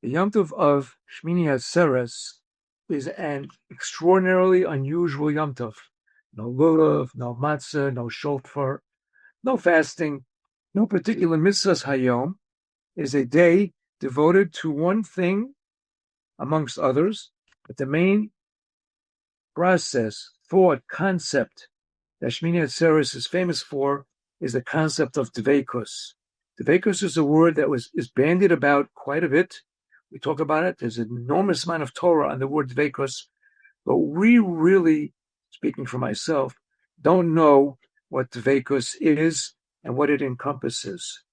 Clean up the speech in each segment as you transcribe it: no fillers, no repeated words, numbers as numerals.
The Yom Tov of Shmini Atzeres is an extraordinarily unusual Yom Tov. No lulav, no matzah, no shofar, no fasting, no particular mitzvahs hayom. It is a day devoted to one thing amongst others, but the main process, thought, concept that Shmini Atzeres is famous for is the concept of dveikus. Dveikus is a word that is bandied about quite a bit. We talk about it. There's an enormous amount of Torah on the word dveikus, but we really, speaking for myself, don't know what dveikus is and what it encompasses.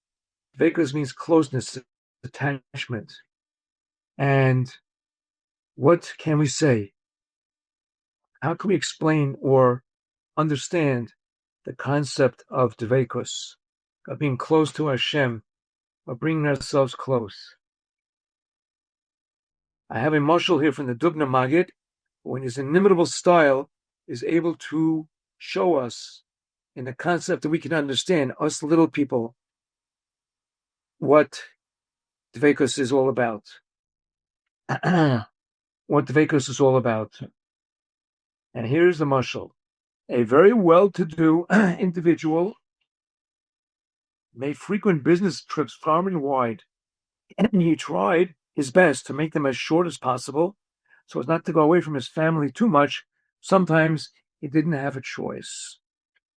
Dveikus means closeness, attachment. And what can we say? How can we explain or understand the concept of dveikus, of being close to Hashem, of bringing ourselves close? I have a mashal here from the Dubna Maggid, who in his inimitable style is able to show us in a concept that we can understand, us little people, what dveikus is all about. What dveikus is all about. And here's the mashal. A very well-to-do individual made frequent business trips far and wide, and he tried his best to make them as short as possible so as not to go away from his family too much. Sometimes he didn't have a choice.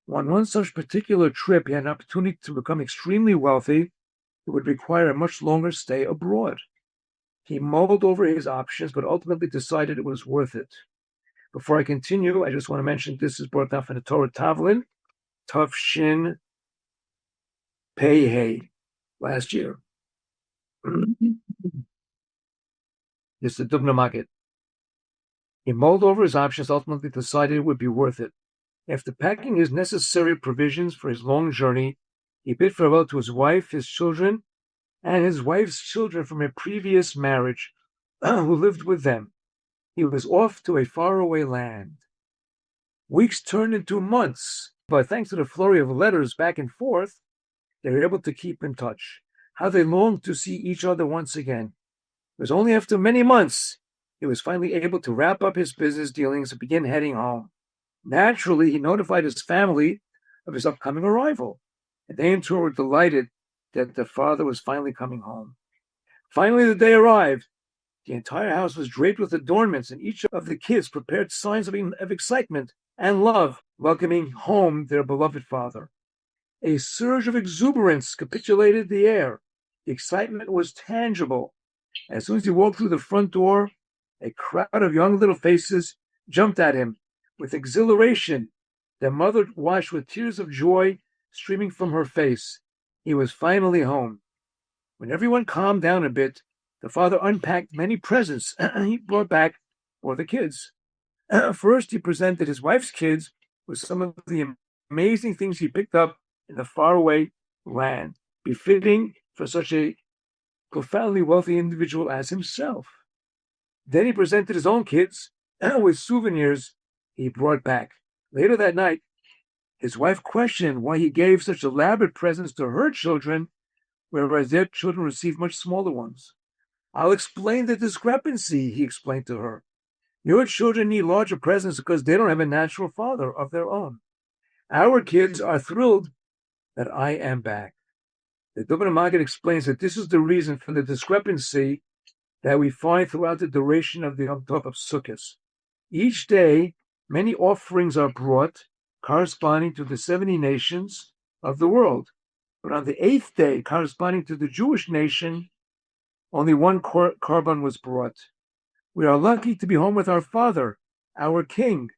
On one such particular trip, he had an opportunity to become extremely wealthy. It would require a much longer stay abroad. He mulled over his options, but ultimately decided it was worth it. Before I continue, I just want to mention this is brought down from the Torah Tavlin, Tav Shin Pei Hey, last year. This is the Dubna Maggid. He mulled over his options, ultimately decided it would be worth it. After packing his necessary provisions for his long journey, he bid farewell to his wife, his children, and his wife's children from a previous marriage who lived with them. He was off to a faraway land. Weeks turned into months, but thanks to the flurry of letters back and forth, they were able to keep in touch. How they longed to see each other once again. It was only after many months he was finally able to wrap up his business dealings and begin heading home. Naturally, he notified his family of his upcoming arrival, and they in turn were delighted that the father was finally coming home. Finally, the day arrived. The entire house was draped with adornments, and each of the kids prepared signs of excitement and love, welcoming home their beloved father. A surge of exuberance capitulated the air. The excitement was tangible. As soon as he walked through the front door, a crowd of young little faces jumped at him with exhilaration. Their mother watched with tears of joy streaming from her face. He was finally home. When everyone calmed down a bit, the father unpacked many presents he brought back for the kids. First, he presented his wife's kids with some of the amazing things he picked up in the faraway land, befitting for such a profoundly wealthy individual as himself. Then he presented his own kids with souvenirs he brought back. Later that night, his wife questioned why he gave such elaborate presents to her children, whereas their children received much smaller ones. I'll explain the discrepancy, he explained to her. Your children need larger presents because they don't have a natural father of their own. Our kids are thrilled that I am back. The Dubna Maggid explains that this is the reason for the discrepancy that we find throughout the duration of the Yom Tov of Sukkot. Each day, many offerings are brought corresponding to the 70 nations of the world. But on the 8th day, corresponding to the Jewish nation, only one korban was brought. We are lucky to be home with our Father, our King,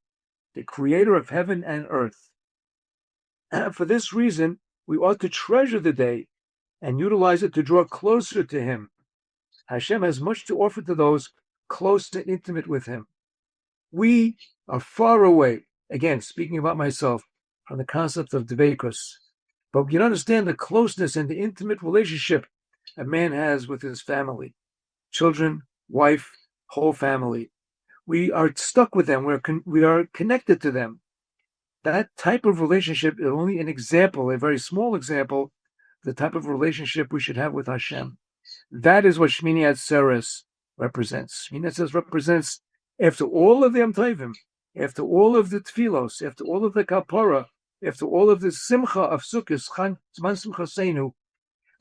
the Creator of heaven and earth. For this reason, we ought to treasure the day and utilize it to draw closer to Him. Hashem has much to offer to those close and intimate with Him. We are far away, again, speaking about myself, from the concept of dveikus, but we can understand the closeness and the intimate relationship a man has with his family, children, wife, whole family. We are stuck with them. We are connected to them. That type of relationship is only an example, a very small example, of the type of relationship we should have with Hashem. That is what Shmini Atzeres represents. Shmini Atzeres represents, after all of the Yom Tovim, after all of the Tfilos, after all of the Kapara, after all of the Simcha of Sukkot, Zman Simchaseinu,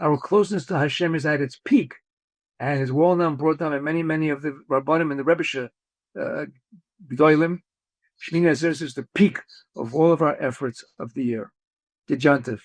our closeness to Hashem is at its peak, and is well known, brought down by many of the Rabbanim and the Rebbe Gedolim. Shmini Atzeres is the peak of all of our efforts of the year. Dejantiv.